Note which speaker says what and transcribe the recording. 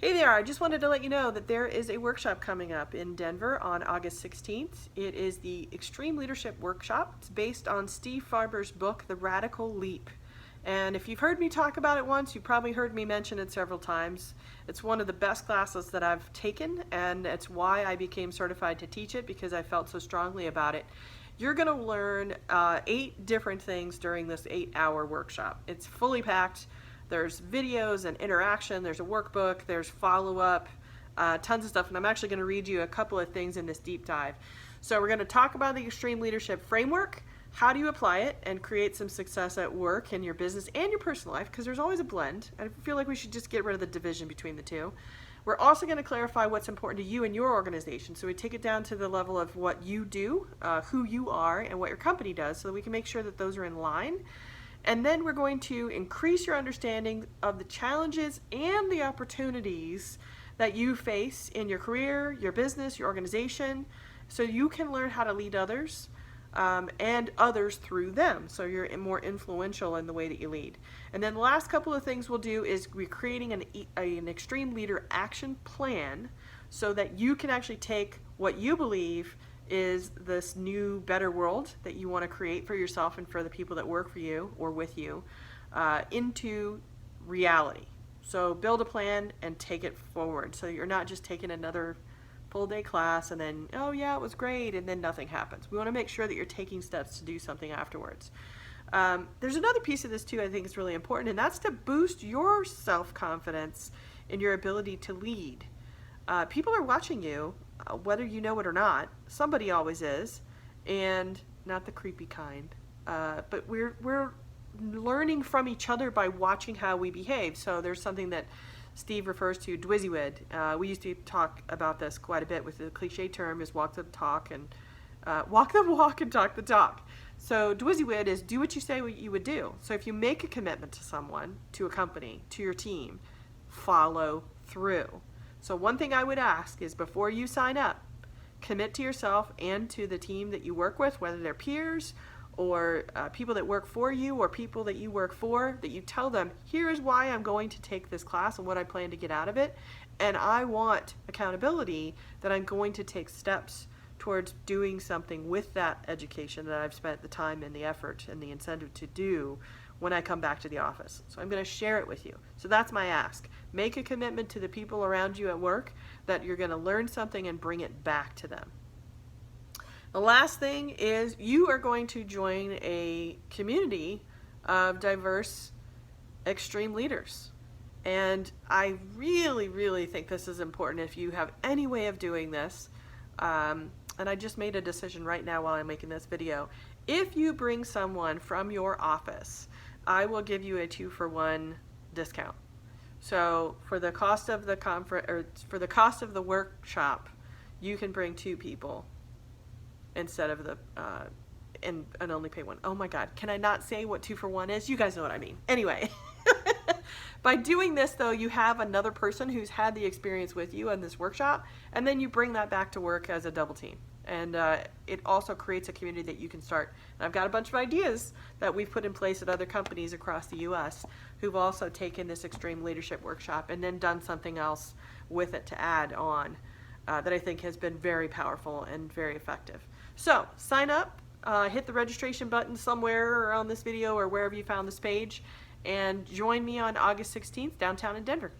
Speaker 1: Hey there, I just wanted to let you know that there is a workshop coming up in Denver on August 16th. It is the Extreme Leadership Workshop. It's based on Steve Farber's book, The Radical Leap. And if you've heard me talk about it once, you've probably heard me mention it several times. It's one of the best classes that I've taken, and it's why I became certified to teach it, because I felt so strongly about it. You're going to learn 8 different things during this 8-hour workshop. It's fully packed. There's videos and interaction, there's a workbook, there's follow-up, tons of stuff, and I'm actually going to read you a couple of things in this deep dive. So we're going to talk about the Extreme Leadership Framework, how do you apply it and create some success at work in your business and your personal life, because there's always a blend. I feel like we should just get rid of the division between the two. We're also going to clarify what's important to you and your organization, so we take it down to the level of what you do, who you are, and what your company does, so that we can make sure that those are in line. And then we're going to increase your understanding of the challenges and the opportunities that you face in your career, your business, your organization, so you can learn how to lead others and others through them, so you're more influential in the way that you lead. And then the last couple of things we'll do is we're creating an Extreme Leader Action Plan, so that you can actually take what you believe is this new, better world that you want to create for yourself and for the people that work for you or with you into reality. So build a plan and take it forward, so you're not just taking another full day class and then, oh yeah, it was great, and then nothing happens. We want to make sure that you're taking steps to do something afterwards. There's another piece of this too I think is really important, and that's to boost your self-confidence in your ability to lead. People are watching you, whether you know it or not. Somebody always is, and not the creepy kind. But we're learning from each other by watching how we behave. So there's something that Steve refers to, Dwizzywid. We used to talk about this quite a bit with the cliche term is walk the talk and walk the walk and talk the talk. So Dwizzywid is do what you say what you would do. So if you make a commitment to someone, to a company, to your team, follow through. So one thing I would ask is before you sign up, commit to yourself and to the team that you work with, whether they're peers or people that work for you or people that you work for, that you tell them, here is why I'm going to take this class and what I plan to get out of it. And I want accountability that I'm going to take steps towards doing something with that education that I've spent the time and the effort and the incentive to do when I come back to the office. So I'm going to share it with you. So that's my ask. Make a commitment to the people around you at work that you're going to learn something and bring it back to them. The last thing is you are going to join a community of diverse extreme leaders. And I really, really think this is important if you have any way of doing this. And I just made a decision right now while I'm making this video. If you bring someone from your office, I will give you a 2-for-1 discount. So for the cost of the conference, or for the cost of the workshop, you can bring 2 people instead of the and only pay 1. Oh my God, can I not say what 2-for-1 is? You guys know what I mean. Anyway, by doing this though, you have another person who's had the experience with you in this workshop, and then you bring that back to work as a double team. And it also creates a community that you can start. And I've got a bunch of ideas that we've put in place at other companies across the US who've also taken this Extreme Leadership Workshop and then done something else with it to add on that I think has been very powerful and very effective. So sign up, hit the registration button somewhere on this video or wherever you found this page, and join me on August 16th downtown in Denver.